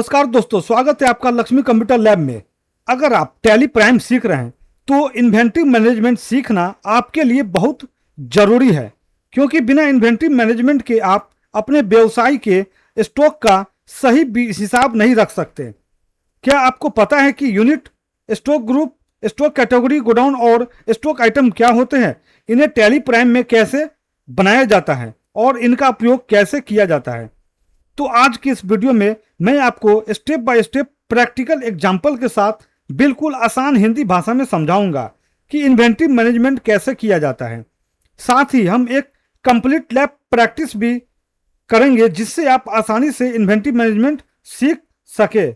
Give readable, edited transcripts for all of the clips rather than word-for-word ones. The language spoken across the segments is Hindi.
नमस्कार दोस्तों, स्वागत है आपका लक्ष्मी कंप्यूटर लैब में। अगर आप टैली प्राइम सीख रहे हैं तो इन्वेंट्री मैनेजमेंट सीखना आपके लिए बहुत जरूरी है, क्योंकि बिना इन्वेंट्री मैनेजमेंट के आप अपने व्यवसाय के स्टॉक का सही हिसाब नहीं रख सकते। क्या आपको पता है कि unit, stock group, stock category, godown और स्टॉक आइटम क्या होते हैं? इन्हें टैली प्राइम में कैसे बनाया जाता है और इनका उपयोग कैसे किया जाता है? तो आज की इस वीडियो में मैं आपको step by step practical example के साथ बिल्कुल आसान हिंदी भाषा में समझाऊंगा कि इन्वेंट्री मैनेजमेंट कैसे किया जाता है। साथ ही हम एक कंप्लीट लैब प्रैक्टिस भी करेंगे जिससे आप आसानी से इन्वेंट्री मैनेजमेंट सीख सके।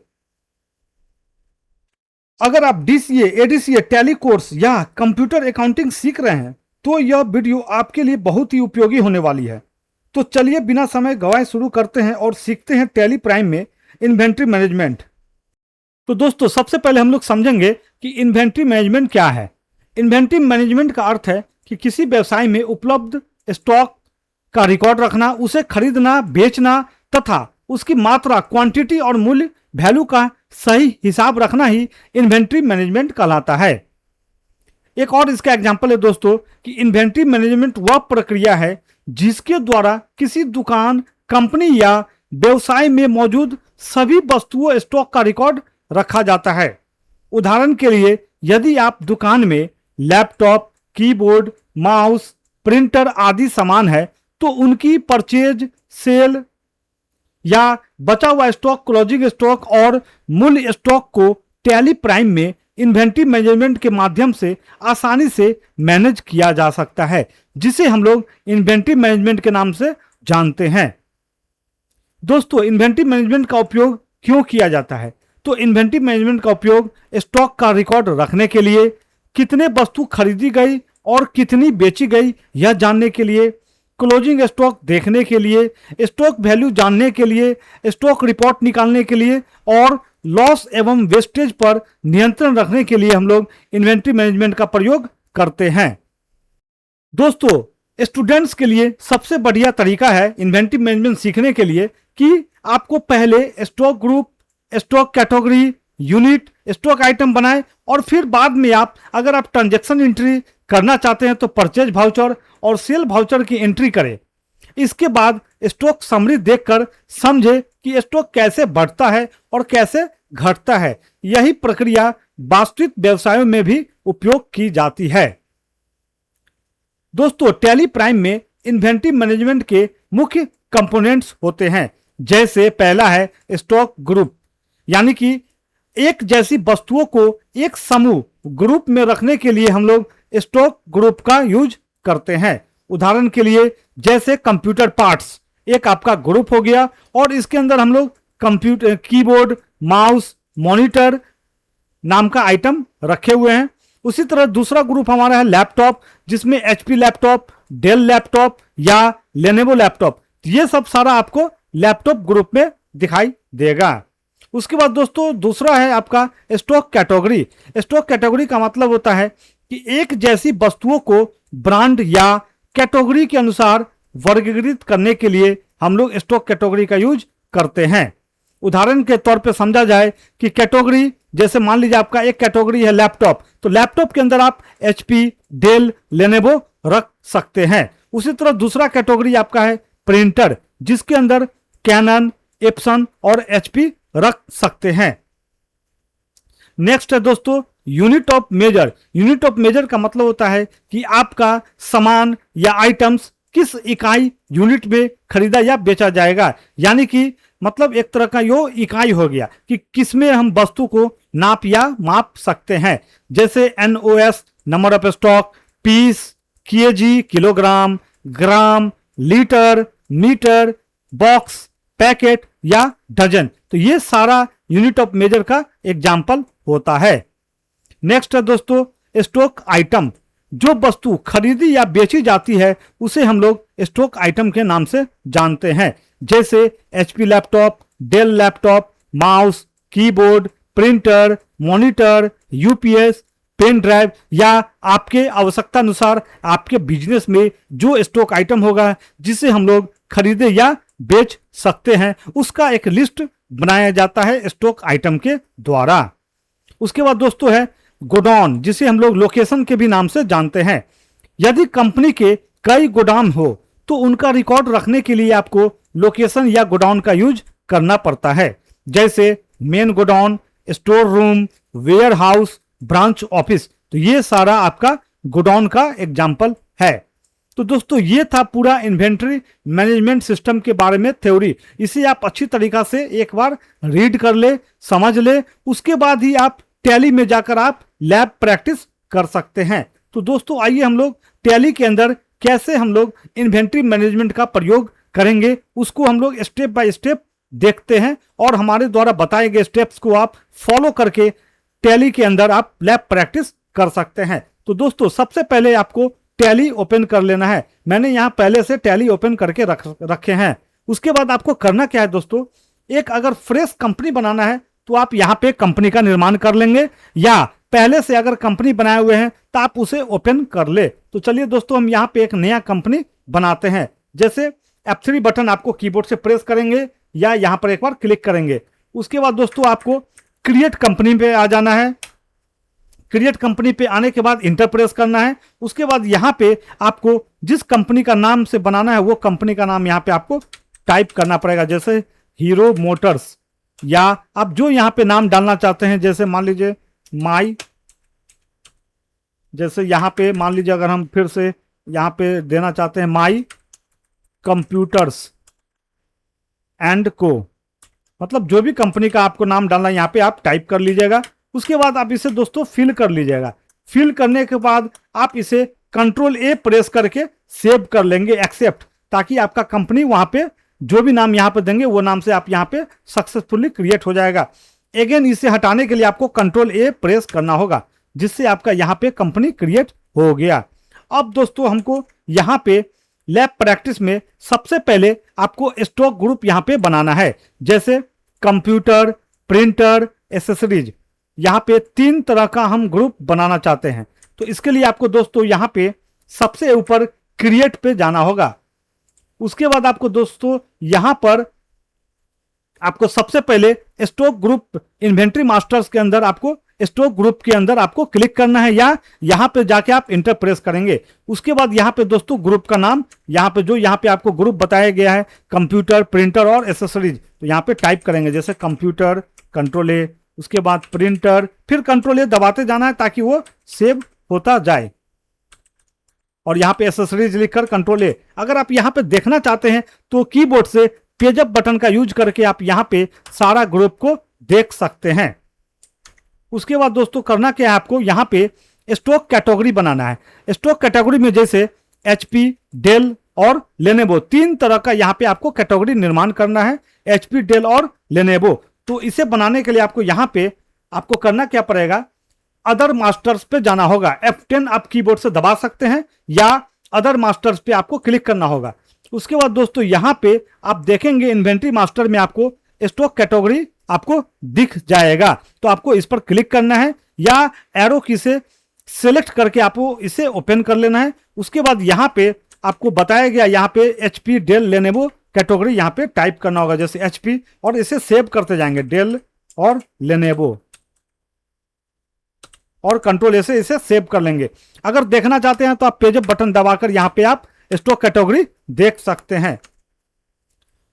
अगर आप डीसीए, एडीसीए, टैली कोर्स या कंप्यूटर अकाउंटिंग सीख रहे हैं तो यह वीडियो आपके लिए बहुत ही उपयोगी होने वाली है। तो चलिए बिना समय गवाए शुरू करते हैं और सीखते हैं टैली प्राइम में इन्वेंट्री मैनेजमेंट। तो दोस्तों, सबसे पहले हम लोग समझेंगे कि इन्वेंट्री मैनेजमेंट क्या है। इन्वेंट्री मैनेजमेंट का अर्थ है कि किसी व्यवसाय में उपलब्ध स्टॉक का रिकॉर्ड रखना, उसे खरीदना, बेचना तथा उसकी मात्रा, क्वांटिटी और मूल्य, वैल्यू का सही हिसाब रखना ही इन्वेंट्री मैनेजमेंट कहलाता है। एक और इसका एग्जाम्पल है दोस्तों कि इन्वेंट्री मैनेजमेंट वह प्रक्रिया है जिसके द्वारा किसी दुकान, कंपनी या व्यवसाय में मौजूद सभी वस्तुओं, स्टॉक का रिकॉर्ड रखा जाता है। उदाहरण के लिए, यदि आप दुकान में लैपटॉप, कीबोर्ड, माउस, प्रिंटर आदि सामान है तो उनकी परचेज, सेल या बचा हुआ स्टॉक, क्लोजिंग स्टॉक और मूल्य स्टॉक को टैली प्राइम में इन्वेंट्री मैनेजमेंट के माध्यम से आसानी से मैनेज किया जा सकता है, जिसे हम लोग इन्वेंट्री मैनेजमेंट के नाम से जानते हैं। दोस्तों, इन्वेंट्री मैनेजमेंट का उपयोग क्यों किया जाता है? तो इन्वेंट्री मैनेजमेंट का उपयोग स्टॉक का रिकॉर्ड रखने के लिए, कितने वस्तु खरीदी गई और कितनी बेची गई यह जानने के लिए, क्लोजिंग स्टॉक देखने के लिए, स्टॉक वैल्यू जानने के लिए, स्टॉक रिपोर्ट निकालने के लिए और लॉस एवं वेस्टेज पर नियंत्रण रखने के लिए हम लोग इन्वेंट्री मैनेजमेंट का प्रयोग करते हैं। दोस्तों, स्टूडेंट्स के लिए सबसे बढ़िया तरीका है इन्वेंट्री मैनेजमेंट सीखने के लिए कि आपको पहले stock group, stock category, unit, stock item बनाएं और फिर बाद में आप अगर आप ट्रांजैक्शन एंट्री करना चाहते हैं तो परचेज वाउचर और सेल वाउचर की एंट्री करें। इसके बाद स्टॉक समरी देखकर समझे कि स्टॉक कैसे बढ़ता है और कैसे घटता है। यही प्रक्रिया वास्तविक व्यवसायों में भी उपयोग की जाती है। दोस्तों, टैली प्राइम में इन्वेंट्री मैनेजमेंट के मुख्य कंपोनेंट्स होते हैं। जैसे पहला है स्टॉक ग्रुप, यानी कि एक जैसी वस्तुओं को एक समूह, ग्रुप में रखने के लिए हम लोग स्टॉक ग्रुप का यूज करते हैं। उदाहरण के लिए, जैसे कंप्यूटर पार्ट्स एक आपका ग्रुप हो गया और इसके अंदर हम लोग कंप्यूटर, कीबोर्ड, माउस, मॉनिटर नाम का आइटम रखे हुए हैं। उसी तरह दूसरा ग्रुप हमारा है लैपटॉप, जिसमें एचपी लैपटॉप, डेल लैपटॉप या लेनोवो लैपटॉप, ये सब सारा आपको लैपटॉप ग्रुप में दिखाई देगा। उसके बाद दोस्तों, दूसरा है आपका स्टॉक कैटेगरी। स्टॉक कैटेगरी का मतलब होता है कि एक जैसी वस्तुओं को ब्रांड या कैटेगरी के अनुसार वर्गीकृत करने के लिए हम लोग स्टॉक कैटेगरी का यूज करते हैं। उदाहरण के तौर पे समझा जाए कि कैटेगरी, जैसे मान लीजिए आपका एक कैटेगरी है लैपटॉप, तो लैपटॉप के अंदर आप एचपी, डेल, लेनोवो रख सकते हैं। उसी तरह दूसरा कैटेगरी आपका है प्रिंटर, जिसके अंदर कैनन, एप्सन और एचपी रख सकते हैं। नेक्स्ट है दोस्तों unit of measure. Unit of measure का मतलब होता है कि आपका सामान या आइटम्स किस इकाई यूनिट में खरीदा या बेचा जाएगा, यानी कि मतलब एक तरह का यो इकाई हो गया कि किसमें हम वस्तु को नाप या माप सकते हैं। जैसे NOS, number of stock, piece, KG, kilogram, gram, litre, metre, box, packet या डजन। तो ये सारा यूनिट ऑफ मेजर का एग्जाम्पल होता है। नेक्स्ट है दोस्तों स्टॉक आइटम। जो वस्तु खरीदी या बेची जाती है उसे हम लोग स्टॉक आइटम के नाम से जानते हैं। जैसे HP laptop, Dell laptop, mouse, keyboard, printer, monitor, UPS, pen drive या आपके आवश्यकता अनुसार आपके बिजनेस में जो स्टॉक आइटम होगा जिसे हम लोग खरीदे या बेच सकते हैं, उसका एक लिस्ट बनाया जाता है स्टॉक आइटम के द्वारा। उसके बाद दोस्तों है गोडाउन, जिसे हम लोग लोकेशन के भी नाम से जानते हैं। यदि कंपनी के कई गोदाम हो तो उनका रिकॉर्ड रखने के लिए आपको लोकेशन या गोडाउन का यूज करना पड़ता है, जैसे main godown, store room, warehouse, branch office. तो ये सारा आपका गोडाउन का एग्जाम्पल है। तो दोस्तों ये था पूरा इन्वेंट्री मैनेजमेंट सिस्टम के बारे में थ्योरी। इसे आप अच्छी तरीका से एक बार रीड कर ले, समझ ले, उसके बाद ही आप टैली में जाकर आप लैब प्रैक्टिस कर सकते हैं। तो दोस्तों आइए हम लोग टैली के अंदर कैसे हम लोग इन्वेंट्री मैनेजमेंट का प्रयोग करेंगे उसको हम लोग स्टेप बाय स्टेप देखते हैं, और हमारे द्वारा बताए गए स्टेप्स को आप फॉलो करके टैली के अंदर आप लैब प्रैक्टिस कर सकते हैं। तो दोस्तों सबसे पहले आपको टैली ओपन कर लेना है। मैंने यहाँ पहले से टैली ओपन करके रखे हैं। उसके बाद आपको करना क्या है दोस्तों, एक अगर फ्रेश कंपनी बनाना है तो आप यहाँ पे कंपनी का निर्माण कर लेंगे, या पहले से अगर कंपनी बनाए हुए हैं तो आप उसे ओपन कर ले। तो चलिए दोस्तों हम यहाँ पे एक नया कंपनी बनाते हैं। जैसे F3 बटन आपको कीबोर्ड से प्रेस करेंगे या यहाँ पर एक बार क्लिक करेंगे। उसके बाद दोस्तों आपको क्रिएट कंपनी पे आ जाना है। क्रिएट कंपनी पे आने के बाद इंटर प्रेस करना है। उसके बाद यहाँ पे आपको जिस कंपनी का नाम से बनाना है वो कंपनी का नाम यहाँ पे आपको टाइप करना पड़ेगा, जैसे हीरो मोटर्स, या आप जो यहाँ पे नाम डालना चाहते हैं, जैसे मान लीजिए माई, जैसे यहाँ पे मान लीजिए अगर हम फिर से यहाँ पे देना चाहते हैं माई कंप्यूटर्स एंड को, मतलब जो भी कंपनी का आपको नाम डालना है यहाँ पे आप टाइप कर लीजिएगा। उसके बाद आप इसे दोस्तों फिल कर लीजिएगा। फिल करने के बाद आप इसे कंट्रोल ए प्रेस करके सेव कर लेंगे, एक्सेप्ट, ताकि आपका कंपनी वहां पे जो भी नाम यहाँ पे देंगे वो नाम से आप यहाँ पे सक्सेसफुली क्रिएट हो जाएगा। अगेन इसे हटाने के लिए आपको कंट्रोल ए प्रेस करना होगा, जिससे आपका यहाँ पे कंपनी क्रिएट हो गया। अब दोस्तों हमको यहाँ पे लैब प्रैक्टिस में सबसे पहले आपको स्टॉक ग्रुप यहाँ पे बनाना है, जैसे कंप्यूटर, प्रिंटर, एसेसरीज। यहाँ पे 3 तरह का हम ग्रुप बनाना चाहते हैं। तो इसके लिए आपको दोस्तों यहाँ पे सबसे ऊपर क्रिएट पे जाना होगा। उसके बाद आपको दोस्तों यहाँ पर आपको सबसे पहले स्टॉक ग्रुप इन्वेंट्री मास्टर्स के अंदर आपको स्टॉक ग्रुप के अंदर आपको क्लिक करना है, या यहाँ पे जाके आप इंटर प्रेस करेंगे। उसके बाद यहाँ पे दोस्तों ग्रुप का नाम यहाँ पे जो यहाँ पे आपको ग्रुप बताया गया है कंप्यूटर, प्रिंटर और एसेसरीज, तो यहाँ पे टाइप करेंगे, जैसे कंप्यूटर, कंट्रोल ए, उसके बाद प्रिंटर, फिर कंट्रोल ए दबाते जाना है ताकि वो सेव होता जाए, और यहाँ पे एसेसरीज लिखकर कंट्रोल ए। अगर आप यहाँ पे देखना चाहते हैं तो कीबोर्ड से पेजअप बटन का यूज करके आप यहाँ पे सारा ग्रुप को देख सकते हैं। उसके बाद दोस्तों करना क्या है, आपको यहाँ पे स्टॉक कैटेगरी बनाना है। स्टॉक कैटेगरी में जैसे HP, डेल और लेनेवो 3 तरह का यहाँ पे आपको कैटेगरी निर्माण करना है, HP, डेल और लेनेवो। तो इसे बनाने के लिए आपको यहाँ पे आपको करना क्या पड़ेगा, अदर मास्टर्स पे जाना होगा। F10 आप कीबोर्ड से दबा सकते हैं, या अदर मास्टर्स पे आपको क्लिक करना होगा। उसके बाद दोस्तों यहाँ पे आप देखेंगे इन्वेंट्री मास्टर में आपको स्टॉक कैटेगरी आपको दिख जाएगा। तो आपको इस पर क्लिक करना है, या एरो की से सिलेक्ट करके आपको इसे ओपन कर लेना है। उसके बाद यहाँ पे आपको बताया गया यहाँ पे HP, डेल, लेनेवो कैटेगरी यहाँ पे टाइप करना होगा, जैसे HP, और इसे सेव करते जाएंगे, डेल और लेनेवो, और कंट्रोल ए से इसे सेव कर लेंगे। अगर देखना चाहते हैं तो आप पेजअप बटन दबाकर यहाँ पे आप स्टॉक कैटेगरी देख सकते हैं।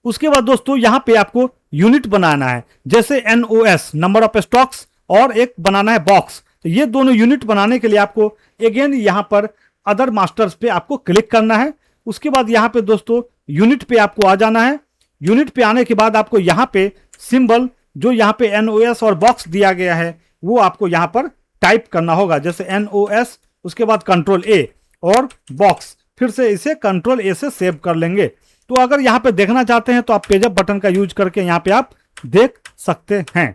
उसके बाद दोस्तों यहाँ पे आपको यूनिट बनाना है, जैसे NOS, नंबर ऑफ स्टॉक्स, और एक बनाना है बॉक्स। तो ये दोनों यूनिट बनाने के लिए आपको अगेन यहाँ पर अदर मास्टर्स पे आपको क्लिक करना है। उसके बाद यहाँ पे दोस्तों यूनिट पे आपको आ जाना है। यूनिट पे आने के बाद आपको यहाँ पे सिंबल जो यहाँ पे NOS और बॉक्स दिया गया है वो आपको यहाँ पर टाइप करना होगा, जैसे NOS, उसके बाद कंट्रोल ए और बॉक्स, फिर से इसे कंट्रोल ए से सेव कर लेंगे। तो अगर यहाँ पे देखना चाहते हैं तो आप पेजअप बटन का यूज करके यहाँ पे आप देख सकते हैं।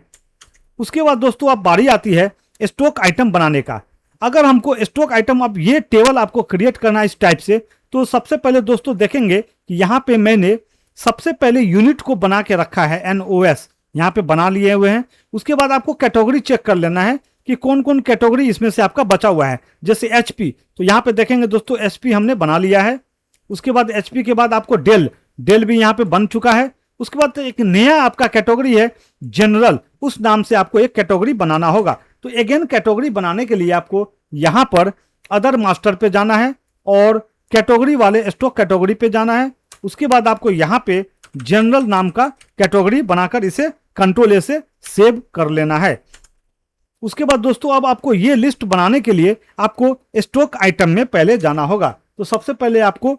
उसके बाद दोस्तों अब बारी आती है स्टॉक आइटम बनाने का। अगर हमको स्टॉक आइटम, अब ये टेबल आपको क्रिएट करना है इस टाइप से, तो सबसे पहले दोस्तों देखेंगे कि यहाँ पे मैंने सबसे पहले यूनिट को बना के रखा है, NOS यहाँ पे बना लिए हुए हैं। उसके बाद आपको कैटेगरी चेक कर लेना है कि कौन कौन कैटेगरी इसमें से आपका बचा हुआ है, जैसे HP, तो यहाँ पे देखेंगे दोस्तों HP हमने बना लिया है। उसके बाद HP के बाद आपको डेल भी यहाँ पे बन चुका है। उसके बाद एक नया आपका कैटेगरी है जनरल, उस नाम से आपको एक कैटेगरी बनाना होगा। तो अगेन कैटेगरी बनाने के लिए आपको यहां पर अदर मास्टर पे जाना है और कैटेगरी वाले स्टॉक कैटेगरी पे जाना है। उसके बाद आपको यहाँ पे जनरल नाम का कैटेगरी बनाकर इसे कंट्रोल ए से सेव कर लेना है। उसके बाद दोस्तों अब आपको ये लिस्ट बनाने के लिए आपको स्टॉक आइटम में पहले जाना होगा। तो सबसे पहले आपको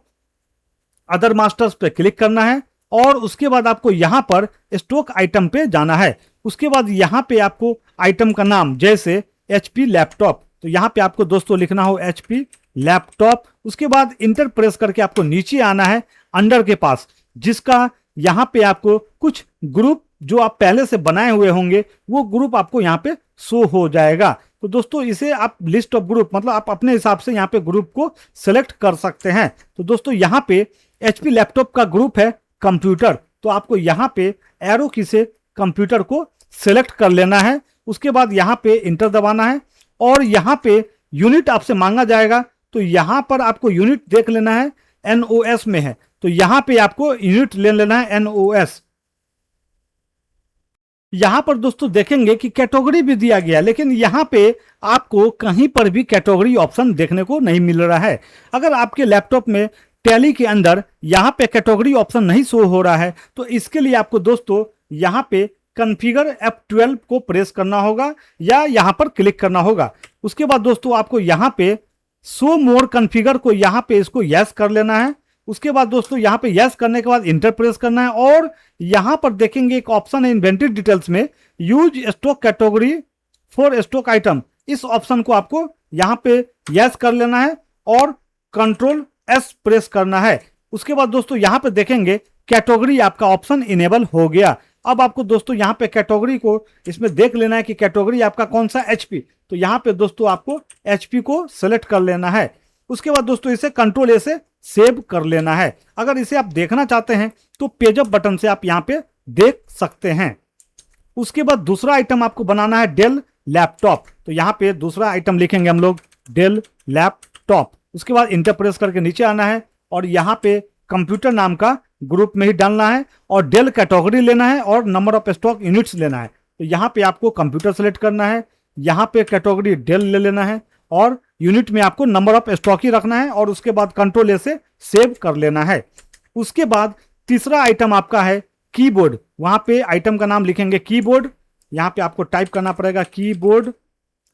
अदर मास्टर्स पे क्लिक करना है और उसके बाद आपको यहाँ पर स्टॉक आइटम पे जाना है। उसके बाद यहाँ पे आपको आइटम का नाम जैसे HP लैपटॉप, तो यहाँ पे आपको दोस्तों लिखना हो HP लैपटॉप। उसके बाद इंटर प्रेस करके आपको नीचे आना है अंडर के पास, जिसका यहाँ पे आपको कुछ ग्रुप जो आप पहले से बनाए हुए होंगे वो ग्रुप आपको यहाँ पे शो हो जाएगा। तो दोस्तों इसे आप लिस्ट ऑफ ग्रुप मतलब आप अपने हिसाब से यहाँ पे ग्रुप को सिलेक्ट कर सकते हैं। तो दोस्तों यहाँ पे HP लैपटॉप का ग्रुप है कंप्यूटर, तो आपको यहाँ पे एरो की से कंप्यूटर को सिलेक्ट कर लेना है। उसके बाद यहाँ पे इंटर दबाना है और यहाँ पे यूनिट आपसे मांगा जाएगा, तो यहाँ पर आपको यूनिट देख लेना है NOS में है, तो यहाँ पे आपको यूनिट ले लेना है NOS। यहां पर दोस्तों देखेंगे कि कैटेगरी भी दिया गया, लेकिन यहां पे आपको कहीं पर भी कैटेगरी ऑप्शन देखने को नहीं मिल रहा है। अगर आपके लैपटॉप में टैली के अंदर यहां पे कैटेगरी ऑप्शन नहीं शो हो रहा है तो इसके लिए आपको दोस्तों यहां पे कॉन्फ़िगर F12 को प्रेस करना होगा या यहां पर क्लिक करना होगा। उसके बाद दोस्तों आपको यहां पे शो मोर कॉन्फ़िगर को यहां पे इसको यस कर लेना है। उसके बाद दोस्तों यहाँ पे यस करने के बाद इंटर प्रेस करना है और यहाँ पर देखेंगे एक ऑप्शन है इन्वेंटरी डिटेल्स में use stock category for stock item, इस ऑप्शन को आपको यहाँ पे यस कर लेना है और कंट्रोल S प्रेस करना है। उसके बाद दोस्तों यहाँ पे देखेंगे कैटेगरी आपका ऑप्शन इनेबल हो गया। अब आपको दोस्तों यहाँ पे कैटेगरी को इसमें देख लेना है कि कैटेगरी आपका कौन सा HP, तो यहाँ पे दोस्तों आपको HP को सेलेक्ट कर लेना है। उसके बाद दोस्तों इसे कंट्रोल A से सेव कर लेना है। अगर इसे आप देखना चाहते हैं तो पेज अप बटन से आप यहाँ पे देख सकते हैं। उसके बाद दूसरा आइटम आपको बनाना है डेल लैपटॉप, तो यहाँ पे दूसरा आइटम लिखेंगे हम लोग डेल लैपटॉप। उसके बाद इंटर प्रेस करके नीचे आना है और यहाँ पे कंप्यूटर नाम का ग्रुप में ही डालना है और डेल कैटेगरी लेना है और नंबर ऑफ स्टॉक यूनिट्स लेना है। तो यहाँ पे आपको कंप्यूटर सेलेक्ट करना है, यहाँ पे कैटेगरी डेल ले लेना है और यूनिट में आपको नंबर ऑफ स्टॉक ही रखना है और उसके बाद कंट्रोल A से सेव कर लेना है। उसके बाद तीसरा आइटम आपका है कीबोर्ड, वहां पे आइटम का नाम लिखेंगे कीबोर्ड, यहाँ पे आपको टाइप करना पड़ेगा कीबोर्ड।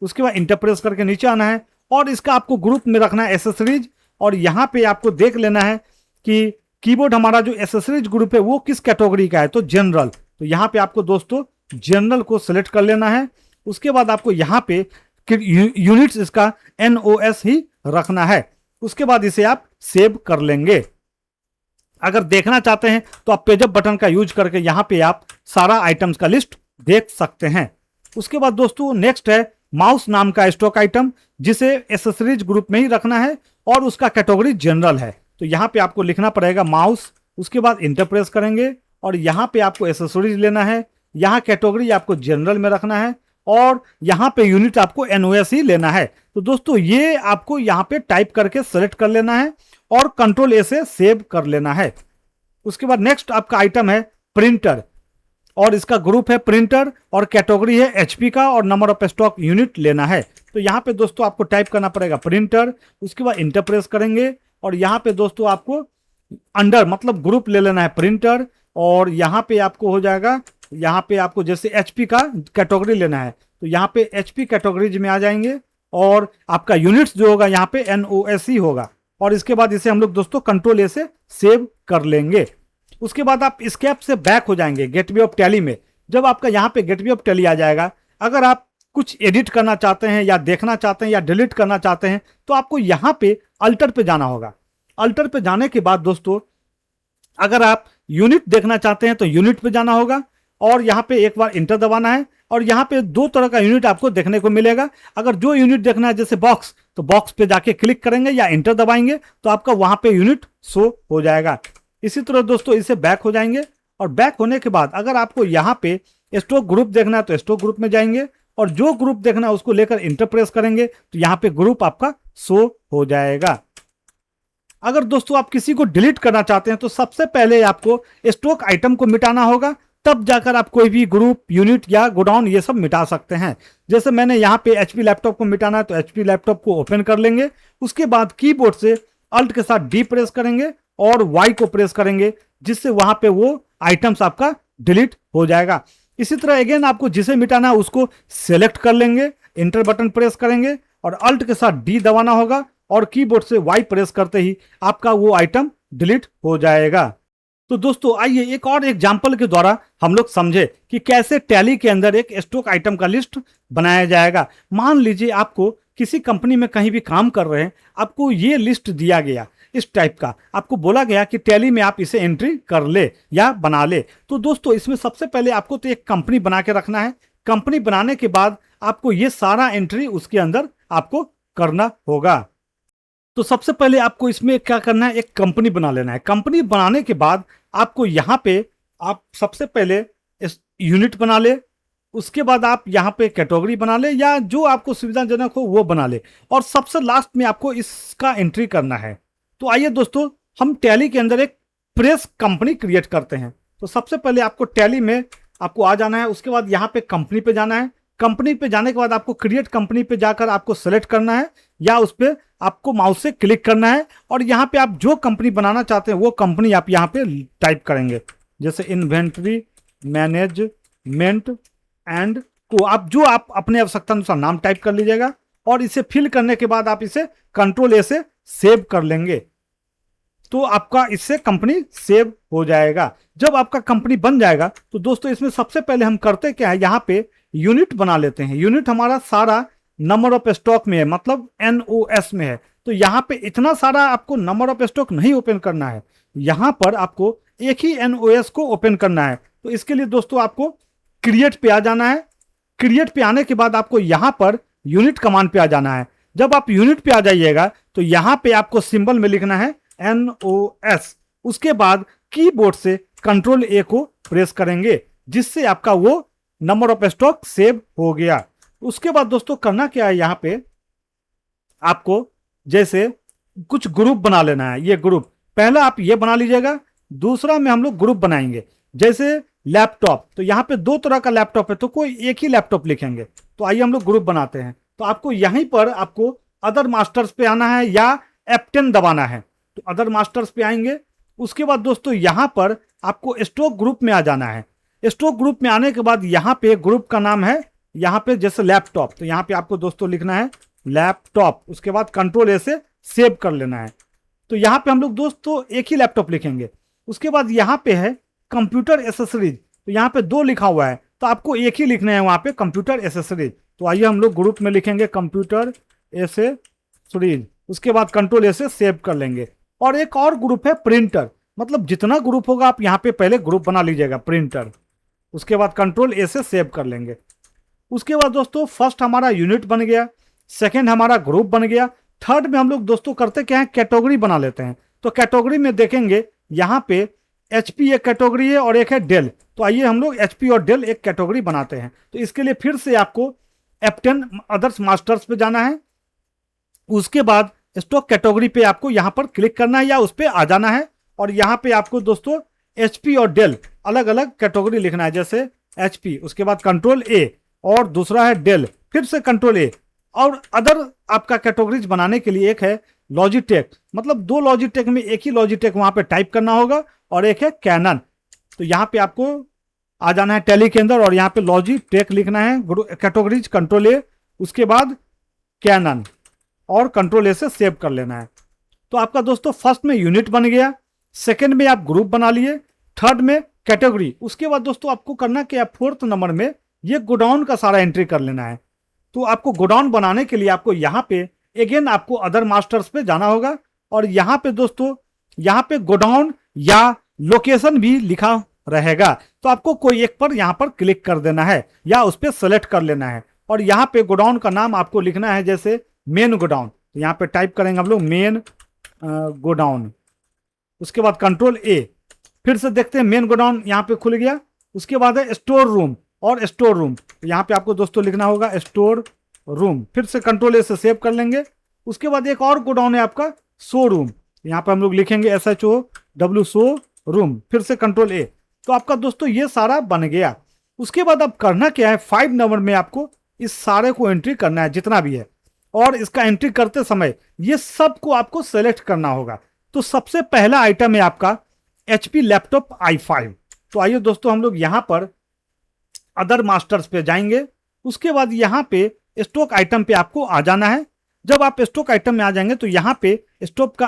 उसके बाद इंटर प्रेस करके नीचे आना है और इसका आपको ग्रुप में रखना है एसेसरीज और यहाँ पे आपको देख लेना है कि कीबोर्ड हमारा जो एसेसरीज ग्रुप है वो किस कैटेगरी का है, तो जनरल। तो यहाँ पे आपको दोस्तों जनरल को सिलेक्ट कर लेना है। उसके बाद आपको यहाँ पे यूनिट्स इसका NOS ही रखना है। उसके बाद इसे आप सेव कर लेंगे। अगर देखना चाहते हैं तो आप पेज अप बटन का यूज करके यहाँ पे आप सारा आइटम्स का लिस्ट देख सकते हैं। उसके बाद दोस्तों नेक्स्ट है माउस नाम का स्टॉक आइटम, जिसे एसेसरीज ग्रुप में ही रखना है और उसका कैटेगरी जनरल है। तो यहाँ पे आपको लिखना पड़ेगा माउस। उसके बाद इंटर प्रेस करेंगे और यहाँ पे आपको एसेसरीज लेना है, यहाँ कैटेगरी आपको जनरल में रखना है और यहाँ पे यूनिट आपको NOS ही लेना है। तो दोस्तों ये आपको यहाँ पे टाइप करके सेलेक्ट कर लेना है और कंट्रोल A से सेव कर लेना है। उसके बाद नेक्स्ट आपका आइटम है प्रिंटर और इसका ग्रुप है प्रिंटर और कैटेगरी है HP का और नंबर ऑफ स्टॉक यूनिट लेना है। तो यहाँ पे दोस्तों आपको टाइप करना पड़ेगा प्रिंटर। उसके बाद इंटर प्रेस करेंगे और यहाँ पे दोस्तों आपको अंडर मतलब ग्रुप ले लेना है प्रिंटर और यहाँ पे आपको हो जाएगा, यहाँ पे आपको जैसे HP का कैटेगरी लेना है तो यहाँ पे HP कैटेगरीज में आ जाएंगे और आपका यूनिट्स जो होगा यहाँ पे NOS ही होगा और इसके बाद इसे हम लोग दोस्तों कंट्रोल A से सेव कर लेंगे। उसके बाद आप स्केप से बैक हो जाएंगे गेटवे ऑफ टैली में। जब आपका यहाँ पे गेटवे ऑफ टैली आ जाएगा, अगर आप कुछ एडिट करना चाहते हैं या देखना चाहते हैं या डिलीट करना चाहते हैं तो आपको यहाँ पे अल्टर पे जाना होगा। अल्टर पे जाने के बाद दोस्तों अगर आप यूनिट देखना चाहते हैं तो यूनिट पे जाना होगा और यहाँ पे एक बार इंटर दबाना है और यहाँ पे दो तरह का यूनिट आपको देखने को मिलेगा। अगर जो यूनिट देखना है जैसे बॉक्स, तो बॉक्स पे जाके क्लिक करेंगे या इंटर दबाएंगे तो आपका वहां पे यूनिट शो हो जाएगा। इसी तरह दोस्तों इसे बैक हो जाएंगे और बैक होने के बाद अगर आपको यहाँ पे स्टॉक ग्रुप देखना है तो स्टॉक ग्रुप में जाएंगे और जो ग्रुप देखना है उसको लेकर इंटर प्रेस करेंगे तो यहाँ पे ग्रुप आपका शो हो जाएगा। अगर दोस्तों आप किसी को डिलीट करना चाहते हैं तो सबसे पहले आपको स्टॉक आइटम को मिटाना होगा, तब जाकर आप कोई भी ग्रुप, यूनिट या गोडाउन ये सब मिटा सकते हैं। जैसे मैंने यहाँ पे एचपी लैपटॉप को मिटाना है तो एचपी लैपटॉप को ओपन कर लेंगे। उसके बाद कीबोर्ड से अल्ट के साथ डी प्रेस करेंगे और वाई को प्रेस करेंगे, जिससे वहां पे वो आइटम्स आपका डिलीट हो जाएगा। इसी तरह अगेन आपको जिसे मिटाना है उसको सेलेक्ट कर लेंगे, इंटर बटन प्रेस करेंगे और अल्ट के साथ डी दबाना होगा और कीबोर्ड से वाई प्रेस करते ही आपका वो आइटम डिलीट हो जाएगा। तो दोस्तों आइए एक और एग्जाम्पल के द्वारा हम लोग समझे कि कैसे टैली के अंदर एक स्टॉक आइटम का लिस्ट बनाया जाएगा। मान लीजिए आपको किसी कंपनी में कहीं भी काम कर रहे हैं, आपको ये लिस्ट दिया गया इस टाइप का, आपको बोला गया कि टैली में आप इसे एंट्री कर ले या बना ले। तो दोस्तों इसमें सबसे पहले आपको तो एक कंपनी बना के रखना है। कंपनी बनाने के बाद आपको ये सारा एंट्री उसके अंदर आपको करना होगा। तो सबसे पहले आपको इसमें क्या करना है, एक कंपनी बना लेना है। कंपनी बनाने के बाद आपको यहाँ पे आप सबसे पहले इस यूनिट बना ले, उसके बाद आप यहाँ पे कैटेगरी बना ले या जो आपको सुविधाजनक हो वो बना ले, और सबसे लास्ट में आपको इसका एंट्री करना है। तो आइए दोस्तों हम टैली के अंदर एक प्रेस कंपनी क्रिएट करते हैं। तो सबसे पहले आपको टैली में आपको आ जाना है, उसके बाद यहाँ पे कंपनी पे जाना है। कंपनी पे जाने के बाद आपको क्रिएट कंपनी पे जाकर आपको सेलेक्ट करना है या उस पर आपको माउस से क्लिक करना है और यहाँ पे आप जो कंपनी बनाना चाहते हैं वो कंपनी आप यहाँ पे टाइप करेंगे। जैसे इन्वेंट्री मैनेजमेंट एंड को आप जो आप अपने आवश्यकता अनुसार नाम टाइप कर लीजिएगा और इसे फिल करने के बाद आप इसे कंट्रोल ए से सेव कर लेंगे। तो आपका इससे कंपनी सेव हो जाएगा। जब आपका कंपनी बन जाएगा तो दोस्तों इसमें सबसे पहले हम करते क्या है, यहाँ पे यूनिट बना लेते हैं। यूनिट हमारा सारा नंबर ऑफ स्टॉक में है, मतलब NOS में है। तो यहाँ पे इतना सारा आपको नंबर ऑफ स्टॉक नहीं ओपन करना है, यहाँ पर आपको एक ही NOS को ओपन करना है। तो इसके लिए दोस्तों आपको क्रिएट पे आ जाना है। क्रिएट पे आने के बाद आपको यहाँ पर यूनिट कमांड पे आ जाना है। जब आप यूनिट पे आ जाइएगा तो यहाँ पे आपको सिंबल में लिखना है NOS। उसके बाद कीबोर्ड से कंट्रोल ए को प्रेस करेंगे, जिससे आपका वो नंबर ऑफ स्टॉक सेव हो गया। उसके बाद दोस्तों करना क्या है, यहाँ पे आपको जैसे कुछ ग्रुप बना लेना है। ये ग्रुप पहला आप ये बना लीजिएगा, दूसरा में हम लोग ग्रुप बनाएंगे। जैसे लैपटॉप, तो यहाँ पे दो तरह का लैपटॉप है तो कोई एक ही लैपटॉप लिखेंगे। तो आइए हम लोग ग्रुप बनाते हैं। तो आपको यहीं पर आपको अदर मास्टर्स पे आना है या F10 दबाना है। तो अदर मास्टर्स पे आएंगे। उसके बाद दोस्तों यहाँ पर आपको स्टॉक ग्रुप में आ जाना है। स्टॉक ग्रुप में आने के बाद यहाँ पे ग्रुप का नाम है, यहाँ पे जैसे लैपटॉप, तो यहाँ पे आपको दोस्तों लिखना है लैपटॉप। उसके बाद कंट्रोल ए से सेव कर लेना है। तो यहाँ पे हम लोग दोस्तों एक ही लैपटॉप लिखेंगे। उसके बाद यहाँ पे है कंप्यूटर एसेसरीज, तो यहाँ पे दो लिखा हुआ है तो आपको एक ही लिखना है वहाँ पे कंप्यूटर एसेसरीज। तो आइए हम लोग ग्रुप में लिखेंगे कंप्यूटर एसेसरीज। उसके बाद कंट्रोल ए से सेव कर लेंगे। और एक और ग्रुप है प्रिंटर, मतलब जितना ग्रुप होगा आप यहाँ पे पहले ग्रुप बना लीजिएगा प्रिंटर। उसके बाद कंट्रोल ए से सेव कर लेंगे। उसके बाद दोस्तों फर्स्ट हमारा यूनिट बन गया, सेकेंड हमारा ग्रुप बन गया, थर्ड में हम लोग दोस्तों करते क्या है, कैटेगरी बना लेते हैं। तो कैटेगरी में देखेंगे यहाँ पे HP एक कैटेगरी है और एक है डेल। तो आइए हम लोग HP और डेल एक कैटेगरी बनाते हैं। तो इसके लिए फिर से आपको F10 अदर्स मास्टर्स पे जाना है। उसके बाद स्टॉक कैटेगरी पे आपको यहाँ पर क्लिक करना है या उस पर आ जाना है और यहाँ पे आपको दोस्तों HP और डेल अलग अलग कैटेगरी लिखना है। जैसे HP, उसके बाद कंट्रोल ए और दूसरा है डेल, फिर से कंट्रोल ए। और अदर आपका कैटेगरीज बनाने के लिए एक है लॉजिटेक, मतलब दो लॉजिटेक में एक ही लॉजिटेक वहां पे टाइप करना होगा, और एक है कैनन। तो यहाँ पे आपको आ जाना है टैली के अंदर और यहाँ पे लॉजिटेक लिखना है, कैटेगरीज कंट्रोल ए, उसके बाद कैनन और कंट्रोल ए से सेव कर लेना है। तो आपका दोस्तों फर्स्ट में यूनिट बन गया, सेकेंड में आप ग्रुप बना लिए, थर्ड में कैटेगरी। उसके बाद दोस्तों आपको करना क्या, फोर्थ नंबर में ये गोडाउन का सारा एंट्री कर लेना है। तो आपको गोडाउन बनाने के लिए आपको यहाँ पे अगेन आपको अदर मास्टर्स पे जाना होगा और यहाँ पे दोस्तों यहाँ पे गोडाउन या लोकेशन भी लिखा रहेगा। तो आपको कोई एक पर यहाँ पर क्लिक कर देना है या उस पर सेलेक्ट कर लेना है और यहाँ पे गोडाउन का नाम आपको लिखना है, जैसे मेन गोडाउन। तो यहाँ पे टाइप करेंगे हम लोग मेन गोडाउन। उसके बाद कंट्रोल ए, फिर से देखते हैं मेन गोडाउन यहाँ पे खुल गया। उसके बाद है स्टोर रूम और स्टोर रूम, तो यहाँ पे आपको दोस्तों लिखना होगा स्टोर रूम, फिर से कंट्रोल ए से सेव कर लेंगे। उसके बाद एक और गोडाउन है आपका शोरूम, यहाँ पे हम लोग लिखेंगे SHO शो रूम, फिर से Ctrl A। तो आपका दोस्तों ये सारा बन गया। उसके बाद अब करना क्या है, 5 नंबर में आपको इस सारे को एंट्री करना है जितना भी है, और इसका एंट्री करते समय ये सब को आपको सेलेक्ट करना होगा। तो सबसे पहला आइटम है आपका HP लैपटॉप i5। तो आइए दोस्तों हम लोग यहाँ पर अदर मास्टर्स पे जाएंगे। उसके बाद यहाँ पे स्टॉक आइटम पे आपको आ जाना है। जब आप स्टॉक आइटम में आ जाएंगे तो यहाँ पे स्टॉक का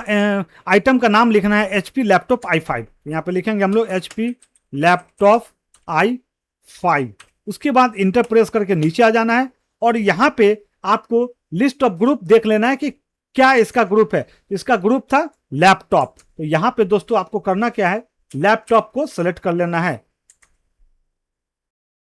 आइटम का नाम लिखना है HP लैपटॉप i5। यहाँ पे लिखेंगे हम लोग HP लैपटॉप i5। उसके बाद इंटर प्रेस करके नीचे आ जाना है, और यहाँ पे आपको लिस्ट ऑफ ग्रुप देख लेना है कि क्या इसका ग्रुप है। इसका ग्रुप था लैपटॉप। तो यहाँ पे दोस्तों आपको करना क्या है, लैपटॉप को सेलेक्ट कर लेना है।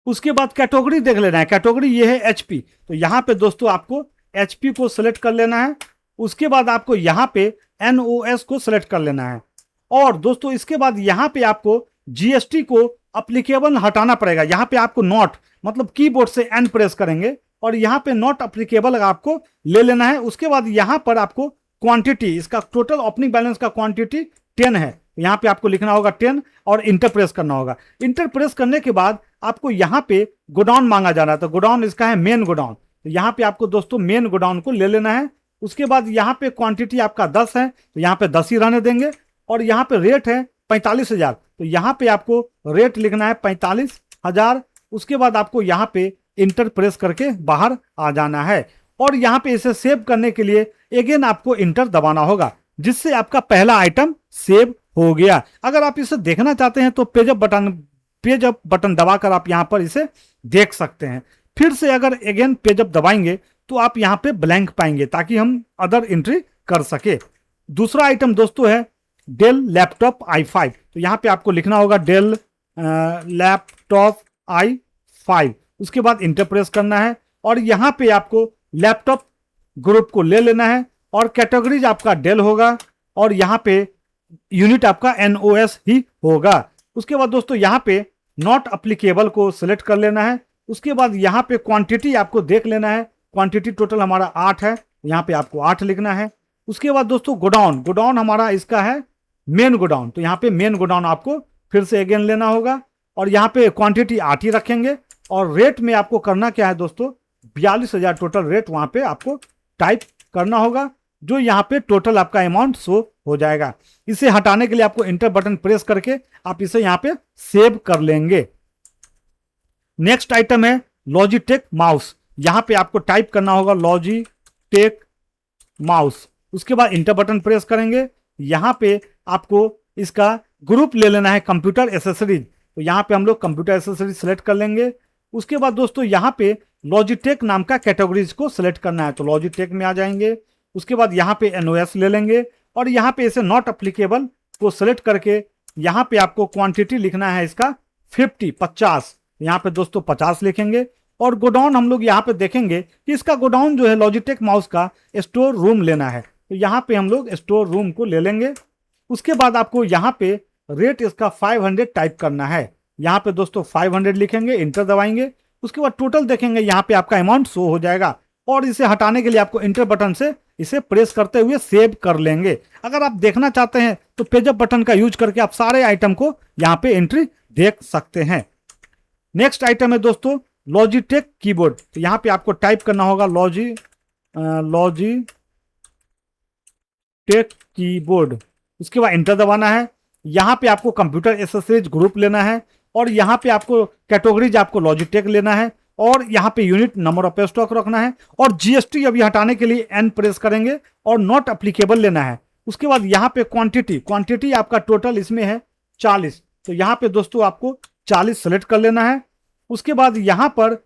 उसके बाद कैटेगरी देख लेना है, कैटेगरी ये है HP। तो यहाँ पे दोस्तों आपको HP को सेलेक्ट कर लेना है। उसके बाद आपको यहाँ पे NOS को सेलेक्ट कर लेना है, और दोस्तों इसके बाद यहाँ पे आपको GST को अप्लीकेबल हटाना पड़ेगा। यहाँ पे आपको नॉट मतलब कीबोर्ड से N प्रेस करेंगे और यहाँ पे नॉट अप्लीकेबल आपको ले लेना है। उसके बाद यहाँ पर आपको क्वांटिटी, इसका टोटल ओपनिंग बैलेंस का क्वांटिटी 10 है, यहाँ पे आपको लिखना होगा 10 और इंटर प्रेस करना होगा। इंटर प्रेस करने के बाद आपको यहाँ पे गोडाउन मांगा जा रहा है, तो गोडाउन इसका है मेन गोडाउन। तो यहाँ पे आपको दोस्तों मेन गोडाउन को ले लेना है। उसके बाद यहाँ पे क्वांटिटी आपका 10 है, तो यहाँ पे 10 ही रहने देंगे, और यहाँ पे रेट है 45,000। तो यहाँ पे आपको रेट लिखना है 45,000। उसके बाद आपको यहाँ पे इंटर प्रेस करके बाहर आ जाना है, और यहाँ पे इसे सेव करने के लिए अगेन आपको इंटर दबाना होगा, जिससे आपका पहला आइटम सेव हो गया। अगर आप इसे देखना चाहते हैं तो पेज अप बटन दबाकर आप यहाँ पर इसे देख सकते हैं। फिर से अगर अगेन पेज अप दबाएंगे तो आप यहाँ पे ब्लैंक पाएंगे, ताकि हम अदर एंट्री कर सके। दूसरा आइटम दोस्तों है डेल लैपटॉप i5। तो यहाँ पे आपको लिखना होगा डेल लैपटॉप i5। उसके बाद इंटर प्रेस करना है, और यहाँ पे आपको लैपटॉप ग्रुप को ले लेना है, और कैटेगरीज आपका डेल होगा, और यहाँ पे यूनिट आपका NOS ही होगा। उसके बाद दोस्तों यहाँ पे नॉट अप्लीकेबल को सिलेक्ट कर लेना है। उसके बाद यहाँ पे क्वांटिटी आपको देख लेना है, क्वांटिटी टोटल हमारा 8 है, यहाँ पे आपको 8 लिखना है। उसके बाद दोस्तों गोडाउन हमारा इसका है मेन गोडाउन, तो यहाँ पे मेन गोडाउन आपको फिर से अगेन लेना होगा, और यहाँ पे क्वांटिटी 8 ही रखेंगे। और रेट में आपको करना क्या है दोस्तों, 42,000 टोटल रेट वहाँ पे आपको टाइप करना होगा, जो यहाँ पे टोटल आपका अमाउंट शो हो जाएगा। इसे हटाने के लिए आपको इंटर बटन प्रेस करके आप इसे यहाँ पे सेव कर लेंगे। नेक्स्ट आइटम है लॉजिटेक माउस। यहाँ पे आपको टाइप करना होगा लॉजिटेक माउस। उसके बाद इंटर बटन प्रेस करेंगे। यहाँ पे आपको इसका ग्रुप ले लेना है कंप्यूटर एसेसरीज। तो यहाँ पे हम लोग कंप्यूटर एसेसरीज सेलेक्ट कर लेंगे। उसके बाद दोस्तों यहाँ पे लॉजिटेक नाम का कैटेगरीज को सिलेक्ट करना है, तो लॉजिटेक में आ जाएंगे। उसके बाद यहाँ पे NOS ले लेंगे, और यहाँ पे इसे नॉट अप्लीकेबल को सिलेक्ट करके यहाँ पे आपको क्वांटिटी लिखना है इसका 50। यहाँ पे दोस्तों 50 लिखेंगे। और गोडाउन हम लोग यहाँ पे देखेंगे कि इसका गोडाउन जो है लॉजिटेक माउस का स्टोर रूम लेना है, तो यहाँ पे हम लोग स्टोर रूम को ले लेंगे। उसके बाद आपको यहाँ पे रेट इसका 500 टाइप करना है। यहाँ पे दोस्तों 500 लिखेंगे, इंटर दबाएंगे। उसके बाद टोटल देखेंगे, यहाँ पे आपका अमाउंट शो हो जाएगा, और इसे हटाने के लिए आपको इंटर बटन से इसे प्रेस करते हुए सेव कर लेंगे। अगर आप देखना चाहते हैं तो पेज अप बटन का यूज करके आप सारे आइटम को यहाँ पे एंट्री देख सकते हैं। नेक्स्ट आइटम है दोस्तों लॉजिटेक कीबोर्ड। तो यहाँ पे आपको टाइप करना होगा लॉजिटेक कीबोर्ड। उसके बाद इंटर दबाना है। यहाँ पे आपको कंप्यूटर एसेसरीज ग्रुप लेना है, और यहाँ पे आपको कैटेगरीज आपको लॉजिटेक लेना है, और यहाँ पे यूनिट नंबर ऑफ स्टॉक रखना है, और GST अभी हटाने के लिए N प्रेस करेंगे, और नॉट अप्लीकेबल लेना है। उसके बाद यहाँ पे क्वांटिटी आपका टोटल इसमें है 40। तो यहाँ पे दोस्तों आपको 40 सेलेक्ट कर लेना है। उसके बाद यहाँ पर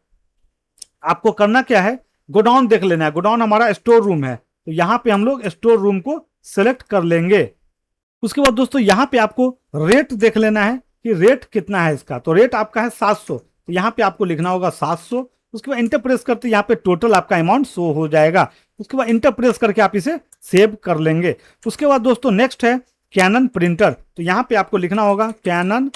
आपको करना क्या है, गोडाउन देख लेना है। गोडाउन हमारा स्टोर रूम है, तो यहाँ पे हम लोग स्टोर रूम को सेलेक्ट कर लेंगे। उसके बाद दोस्तों यहाँ पे आपको रेट देख लेना है कि रेट कितना है इसका। तो रेट आपका है 700, तो यहाँ पे आपको लिखना होगा 700। उसके बाद इंटर प्रेस करते यहाँ पे टोटल आपका अमाउंट शो हो जाएगा। उसके बाद इंटर प्रेस करके आप इसे सेव कर लेंगे। उसके बाद दोस्तों नेक्स्ट है कैनन प्रिंटर। तो यहाँ पे आपको लिखना होगा कैनन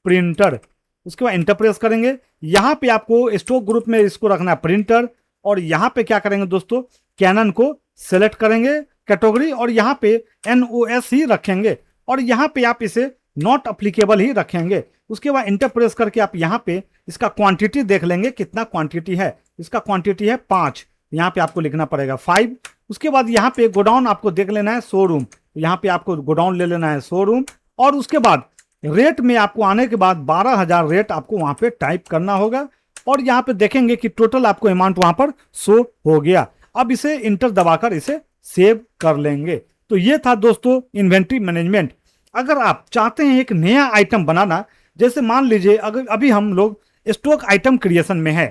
प्रिंटर। उसके बाद इंटर प्रेस करेंगे। यहाँ पे आपको स्टॉक ग्रुप में इसको रखना है प्रिंटर, और यहाँ पे क्या करेंगे दोस्तों, कैनन को सेलेक्ट करेंगे, कैटेगरी और यहाँ पे NOS ही रखेंगे और यहाँ पे आप इसे नॉट अप्लीकेबल ही रखेंगे। उसके बाद इंटर प्रेस करके आप यहाँ पे इसका क्वांटिटी देख लेंगे कितना क्वांटिटी है। इसका क्वांटिटी है 5, यहाँ पे आपको लिखना पड़ेगा 5। उसके बाद यहाँ पे गोडाउन आपको देख लेना है शोरूम, यहाँ पे आपको गोडाउन ले लेना है शोरूम। और उसके बाद रेट में आपको आने के बाद 12,000 रेट आपको वहाँ पे टाइप करना होगा और यहाँ पे देखेंगे कि टोटल आपको अमाउंट वहाँ पर शो हो गया। अब इसे इंटर दबाकर इसे सेव कर लेंगे। तो ये था दोस्तों इन्वेंट्री मैनेजमेंट। अगर आप चाहते हैं एक नया आइटम बनाना, जैसे मान लीजिए अगर अभी हम लोग स्टॉक आइटम क्रिएशन में है,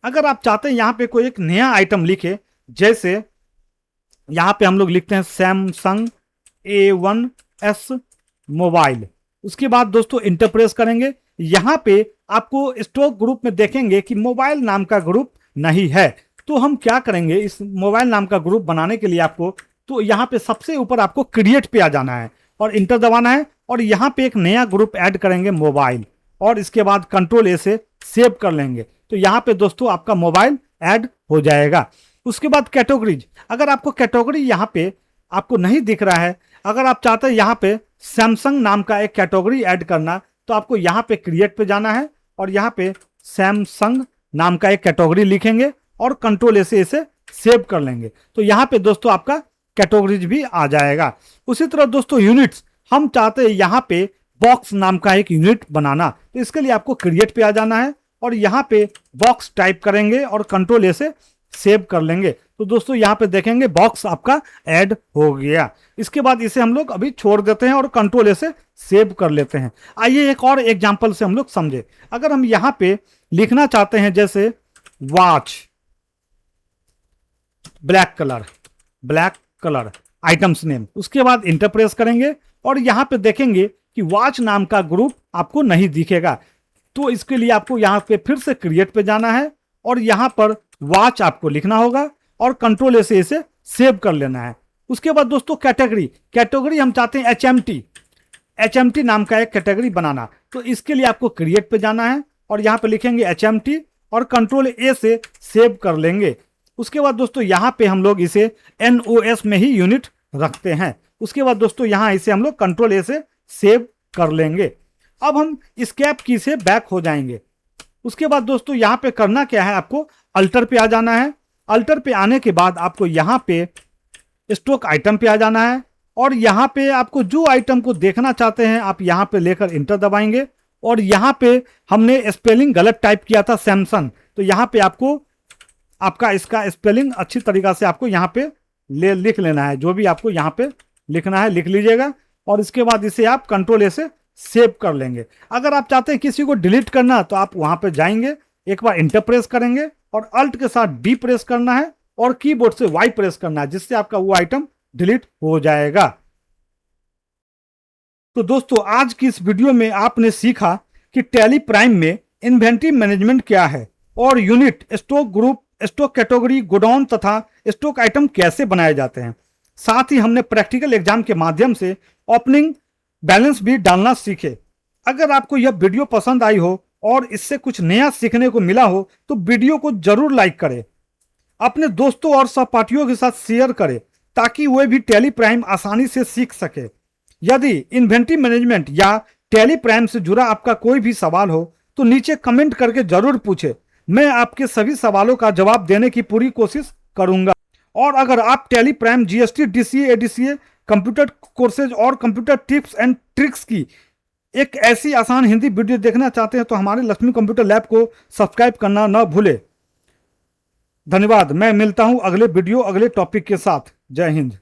अगर आप चाहते हैं यहाँ पे कोई एक नया आइटम लिखे, जैसे यहाँ पे हम लोग लिखते हैं सैमसंग A1S मोबाइल। उसके बाद दोस्तों इंटर प्रेस करेंगे, यहाँ पे आपको स्टॉक ग्रुप में देखेंगे कि मोबाइल नाम का ग्रुप नहीं है। तो हम क्या करेंगे, इस मोबाइल नाम का ग्रुप बनाने के लिए आपको तो यहाँ पे सबसे ऊपर आपको क्रिएट पे आ जाना है और इंटर दबाना है और यहाँ पे एक नया ग्रुप ऐड करेंगे मोबाइल और इसके बाद कंट्रोल ए से सेव कर लेंगे। तो यहाँ पे दोस्तों आपका मोबाइल ऐड हो जाएगा। उसके बाद कैटेगरीज, अगर आपको कैटेगरी यहाँ पे आपको नहीं दिख रहा है, अगर आप चाहते हैं यहाँ पे सैमसंग नाम का एक कैटेगरी ऐड करना, तो आपको यहाँ पे क्रिएट पे जाना है और यहाँ पे सैमसंग नाम का एक कैटेगरी लिखेंगे और कंट्रोल ए से इसे सेव कर लेंगे। तो यहाँ पे दोस्तों आपका कैटेगरीज भी आ जाएगा। उसी तरह दोस्तों यूनिट्स, हम चाहते हैं यहाँ पे बॉक्स नाम का एक यूनिट बनाना, तो इसके लिए आपको क्रिएट पे आ जाना है और यहाँ पे बॉक्स टाइप करेंगे और कंट्रोल ए से सेव कर लेंगे। तो दोस्तों यहाँ पे देखेंगे बॉक्स आपका ऐड हो गया। इसके बाद इसे हम लोग अभी छोड़ देते हैं और कंट्रोल ए से सेव कर लेते हैं। आइए एक और एग्जांपल से हम लोग समझे। अगर हम यहाँ पे लिखना चाहते हैं जैसे watch black colour items name, उसके बाद इंटर प्रेस करेंगे और यहाँ पे देखेंगे कि वॉच नाम का ग्रुप आपको नहीं दिखेगा। तो इसके लिए आपको यहाँ पे फिर से क्रिएट पे जाना है और यहाँ पर वॉच आपको लिखना होगा और कंट्रोल ए से इसे सेव कर लेना है। उसके बाद दोस्तों कैटेगरी हम चाहते हैं HMT नाम का एक कैटेगरी बनाना, तो इसके लिए आपको क्रिएट पे जाना है और यहाँ पे लिखेंगे HMT और कंट्रोल ए से सेव कर लेंगे। उसके बाद दोस्तों यहाँ पे हम लोग इसे NOS में ही यूनिट रखते हैं। उसके बाद दोस्तों यहाँ इसे हम लोग कंट्रोल ए से सेव कर लेंगे। अब हम एस्केप की से बैक हो जाएंगे। उसके बाद दोस्तों यहाँ पे करना क्या है, आपको अल्टर पे आ जाना है। अल्टर पे आने के बाद आपको यहाँ पे स्टॉक आइटम पे आ जाना है और यहाँ पे आपको जो आइटम को देखना चाहते हैं आप यहाँ पे लेकर इंटर दबाएंगे और यहाँ पे हमने स्पेलिंग गलत टाइप किया था सैमसंग, तो यहाँ पे आपको आपका इसका स्पेलिंग अच्छी तरीका से आपको यहाँ पे लिख लेना है। जो भी आपको यहाँ पे लिखना है लिख लीजिएगा और इसके बाद इसे आप कंट्रोल ए से सेव कर लेंगे। अगर आप चाहते हैं किसी को डिलीट करना तो आप वहां पे जाएंगे, एक बार इंटर प्रेस करेंगे और अल्ट के साथ डी प्रेस करना है और कीबोर्ड से वाई प्रेस करना है, जिससे आपका वो आइटम डिलीट हो जाएगा। तो दोस्तों आज की इस वीडियो में आपने सीखा कि टैली प्राइम में इन्वेंट्री मैनेजमेंट क्या है और unit, stock group, stock category, godown तथा स्टॉक आइटम कैसे बनाए जाते हैं। साथ ही हमने प्रैक्टिकल एग्जाम के माध्यम से ओपनिंग बैलेंस भी डालना सीखे। अगर आपको यह वीडियो पसंद आई हो और इससे कुछ नया सीखने को मिला हो तो वीडियो को जरूर लाइक करें, अपने दोस्तों और सहपाठियों के साथ शेयर करें ताकि वे भी टैली प्राइम आसानी से सीख सके। यदि इन्वेंट्री मैनेजमेंट या टैली प्राइम से जुड़ा आपका कोई भी सवाल हो तो नीचे कमेंट करके जरूर पूछे, मैं आपके सभी सवालों का जवाब देने की पूरी कोशिश करूंगा। और अगर आप tally prime, GST, DCA, ADCA, computer courses और कंप्यूटर टिप्स एंड ट्रिक्स की एक ऐसी आसान हिंदी वीडियो देखना चाहते हैं तो हमारे लक्ष्मी कंप्यूटर लैब को सब्सक्राइब करना न भूले। धन्यवाद। मैं मिलता हूं अगले वीडियो, अगले टॉपिक के साथ। जय हिंद।